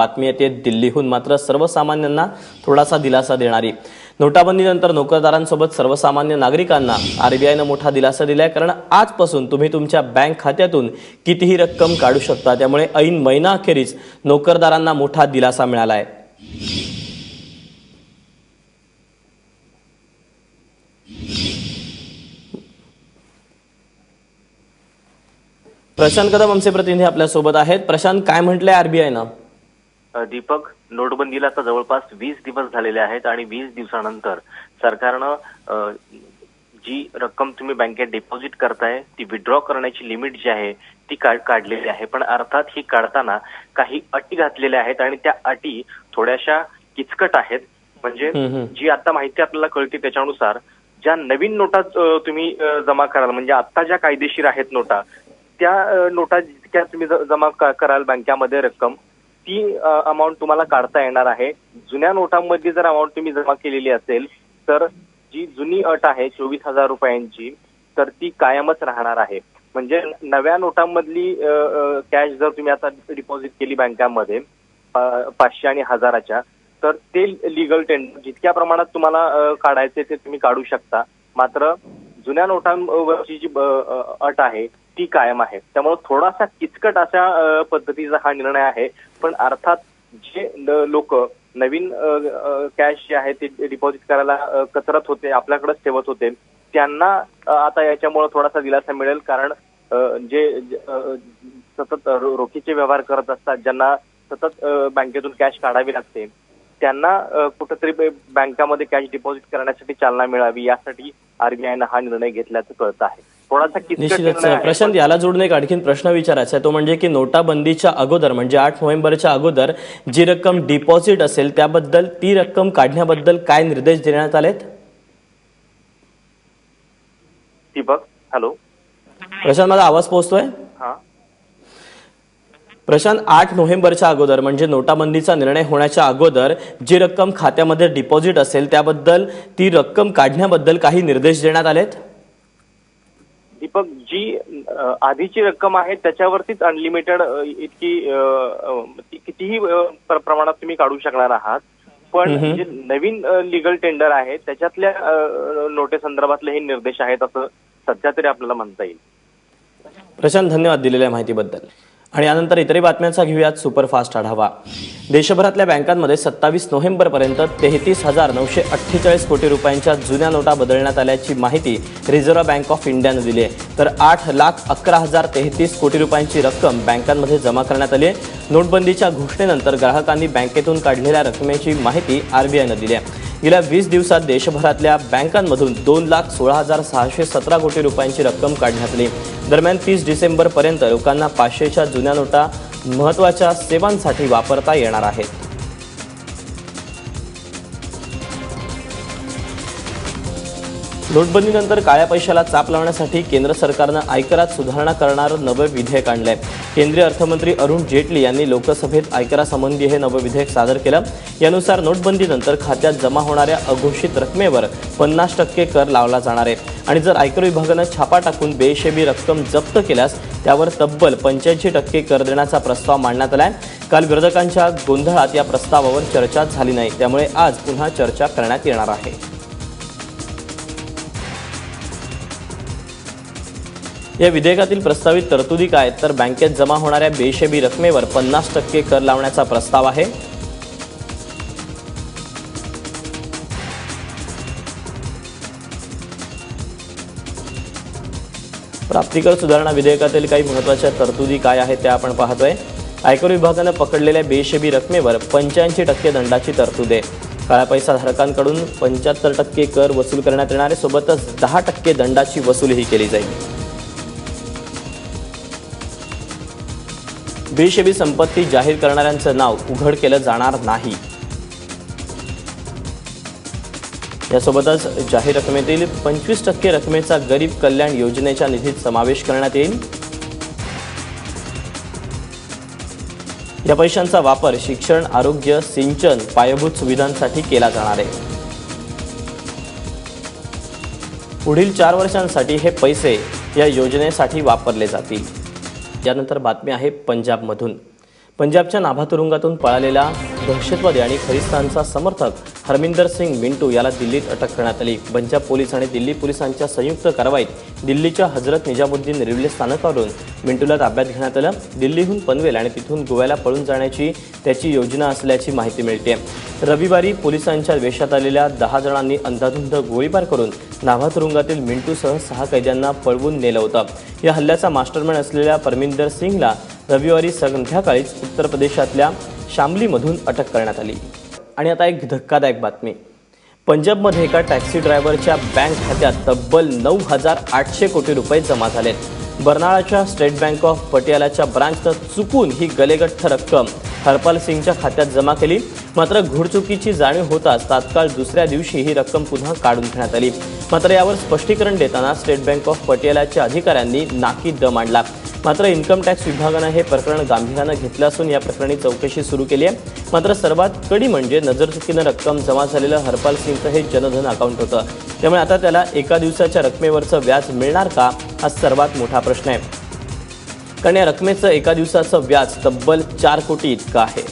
बातमी येते दिल्लीहून, मात्र सर्वसामान्यांना थोडासा दिलासा देणारी। नोटाबंदीनंतर नोकरदारांसोबत सर्वसामान्य नागरिकांना आरबीआयने मोठा दिलासा दिलाय, कारण आजपासून तुम्ही तुमच्या बँक खात्यातून कितीही रक्कम काढू शकता। त्यामुळे ऐन महिना अखेरीस नोकरदारांना मोठा दिलासा मिळाला आहे। प्रशांत कदम आमचे प्रतिनिधी आपल्या सोबत आहेत। प्रशांत, काय म्हटलंय आरबीआयनं? दीपक, नोटबंदीला आता जवळपास 20 दिवस झालेले आहेत आणि 20 दिवसानंतर सरकारनं जी रक्कम तुम्ही बँकेत डिपॉझिट करताय ती विड्रॉ करण्याची लिमिट जी आहे ती काढलेली आहे। पण अर्थात ही काढताना काही अटी घातलेल्या आहेत आणि त्या अटी थोड्याशा किचकट आहेत। म्हणजे जी आता माहिती आपल्याला कळते त्याच्यानुसार ज्या नवीन नोटा तुम्ही जमा कराल, म्हणजे आता ज्या कायदेशीर आहेत नोटा, त्या नोटा जितक्या तुम्ही जमा कराल बँकेमध्ये रक्कम, ती अमाऊंट तुम्हाला काढता येणार आहे। जुन्या नोटांमध्ये जर अमाऊंट तुम्ही जमा केलेली असेल तर जी जुनी अट आहे 24,000 रुपयांची, तर ती कायमच राहणार आहे। म्हणजे नव्या नोटांमधली कॅश जर तुम्ही आता डिपॉझिट केली बँकांमध्ये 500 आणि 1000च्या, तर ते लिगल टेंडर जितक्या प्रमाणात तुम्हाला काढायचे ते तुम्ही काढू शकता। मात्र जुन्या नोटांवरची जी अट आहे ती कायम आहे। त्यामुळे थोडासा किचकट अशा पद्धतीचा हा निर्णय आहे। पण अर्थात जे लोक नवीन कॅश जे आहे ते डिपॉझिट करायला कचरत होते, आपल्याकडेच ठेवत होते, त्यांना आता याच्यामुळे थोडासा दिलासा मिळेल। कारण जे सतत रोखीचे व्यवहार करत असतात, ज्यांना सतत बँकेतून कॅश काढावी लागते, त्यांना कुठेतरी बँकामध्ये कॅश डिपॉझिट करण्यासाठी चालना मिळावी, यासाठी आरबीआयनं हा निर्णय घेतल्याचं कळतं आहे। थोडासा निश्चितच प्रशांत, याला जोडून एक आणखीन प्रश्न विचारायचा आहे, तो म्हणजे की नोटाबंदीच्या अगोदर म्हणजे 8 नोव्हेंबरच्या अगोदर जी रक्कम डिपॉझिट असेल त्याबद्दल, ती रक्कम काढण्याबद्दल काय निर्देश देण्यात आलेत? दीपक, हॅलो प्रशांत, माझा आवाज पोहोचतोय? हा प्रशांत, 8 नोव्हेंबरच्या अगोदर म्हणजे नोटाबंदीचा निर्णय होण्याच्या अगोदर जी रक्कम खात्यामध्ये डिपॉझिट असेल त्याबद्दल, ती रक्कम काढण्याबद्दल काही निर्देश देण्यात आलेत? दीपक, जी आधीची रक्कम आहे त्याच्यावरतीच अनलिमिटेड इतकी कितीही प्रमाणात तुम्ही काढू शकणार आहात। पण जे नवीन लिगल टेंडर आहे त्याच्यातल्या नोटेसंदर्भातले हे निर्देश आहेत असं सध्या तरी आपल्याला म्हणता येईल। प्रशांत, धन्यवाद दिलेल्या माहितीबद्दल। आणि यानंतर इतरही बातम्यांचा घेऊयात सुपरफास्ट आढावा। देशभरातल्या बँकांमध्ये 27 नोव्हेंबरपर्यंत 33,948 कोटी रुपयांच्या जुन्या नोटा बदलण्यात आल्याची माहिती रिझर्व्ह बँक ऑफ इंडियानं दिली आहे। तर 8,11,033 कोटी रुपयांची रक्कम बँकांमध्ये जमा करण्यात आली आहे। नोटबंदीच्या घोषणेनंतर ग्राहकांनी बँकेतून काढलेल्या रकमेची माहिती आरबीआयनं दिली आहे। गेल्या 20 दिवसात देशभरातल्या बँकांमधून 2,16,617 कोटी रुपयांची रक्कम काढण्यात आली। दरम्यान 30 डिसेंबरपर्यंत लोकांना 500च्या जुन्या नोटा महत्त्वाच्या सेवांसाठी वापरता येणार आहेत। नोटबंदीनंतर काळ्या पैशाला चाप लावण्यासाठी केंद्र सरकारनं आयकरात सुधारणा करणारं नवं विधेयक आणलंय। केंद्रीय अर्थमंत्री अरुण जेटली यांनी लोकसभेत आयकरासंबंधी हे नवं विधेयक सादर केलं। यानुसार नोटबंदीनंतर खात्यात जमा होणाऱ्या अघोषित रकमेवर 50% कर लावला जाणार आहे आणि जर आयकर विभागानं छापा टाकून बेहिशेबी रक्कम जप्त केल्यास त्यावर तब्बल 85% कर देण्याचा प्रस्ताव मांडण्यात आलाय। काल विरोधकांच्या गोंधळात या प्रस्तावावर चर्चा झाली नाही, त्यामुळे आज पुन्हा चर्चा करण्यात येणार आहे। या विधेयकातील प्रस्तावित तरतुदी काय, तर बँकेत जमा होणाऱ्या बेहिशेबी रकमेवर 50% कर लावण्याचा प्रस्ताव आहे। प्राप्तिकर सुधारणा विधेयकातील काही महत्त्वाच्या तरतुदी काय आहेत त्या आपण पाहतोय। आयकर विभागानं पकडलेल्या बेहिशेबी रकमेवर 85% दंडाची तरतूद आहे। काळा पैसा धारकांकडून 75% कर वसूल करण्यात येणार आहे, सोबतच 10% दंडाची वसुलीही केली जाईल। बेहिशेबी संपत्ती जाहीर करणाऱ्यांचं नाव उघड केलं जाणार नाही। यासोबतच जाहीर रकमेतील 25% रकमेचा गरीब कल्याण योजनेच्या निधीत समावेश करण्यात येईल। या पैशांचा वापर शिक्षण, आरोग्य, सिंचन, पायाभूत सुविधांसाठी केला जाणार आहे। पुढील 4 वर्षांसाठी हे पैसे या योजनेसाठी वापरले जातील। यानंतर बातमी आहे पंजाबमधून। पंजाबच्या नाभा तुरुंगातून पळालेला दहशतवादी आणि खलिस्तानचा समर्थक हरमिंदर सिंग मिंटू याला दिल्लीत अटक करण्यात आली. पंजाब पोलीस आणि दिल्ली पोलिसांच्या संयुक्त कारवाईत दिल्लीच्या हजरत निजामुद्दीन रेल्वे स्थानकावरून मिंटूला ताब्यात घेण्यात आलं. दिल्लीहून पनवेल आणि तिथून गोव्याला पळून जाण्याची त्याची योजना असल्याची माहिती मिळते. रविवारी पोलिसांच्या वेशात आलेल्या 10 जणांनी अंधाधुंद गोळीबार करून नाभा तुरुंगातील मिंटूसह 6 कैद्यांना पळवून नेलं होतं. या हल्ल्याचा मास्टरमाइंड असलेल्या परमिंदर सिंगला रविवारी संध्याकाळीच उत्तर प्रदेशातल्या शामलीमधून अटक करण्यात आली. आणि आता एक धक्कादायक बातमी. पंजाबमध्ये एका टॅक्सी ड्रायव्हरच्या बँक खात्यात तब्बल 9,800 कोटी रुपये जमा झालेत. बर्नाळाच्या स्टेट बँक ऑफ पटियालाच्या ब्रांचनं चुकून ही गलेगठ्ठ रक्कम हरपाल सिंगच्या खात्यात जमा केली. मात्र घोडचुकीची जाणीव होताच तात्काळ दुसऱ्या दिवशी ही रक्कम पुन्हा काढून घेण्यात आली. मात्र यावर स्पष्टीकरण देताना स्टेट बँक ऑफ पटियालाच्या अधिकाऱ्यांनी नाकी दम आणला. मात्र इन्कम टॅक्स विभागानं हे प्रकरण गांभीर्यानं घेतलं असून या प्रकरणी चौकशी सुरू केली आहे. मात्र सर्वात कडी म्हणजे नजरचुकीनं रक्कम जमा झालेलं हरपाल सिंगचं हे जनधन अकाउंट होतं. त्यामुळे आता त्याला एका दिवसाच्या रकमेवरचं व्याज मिळणार का, हा सर्वात मोठा प्रश्न आहे. कारण या रकमेचं एका दिवसाचं व्याज तब्बल 4 कोटी इतकं आहे.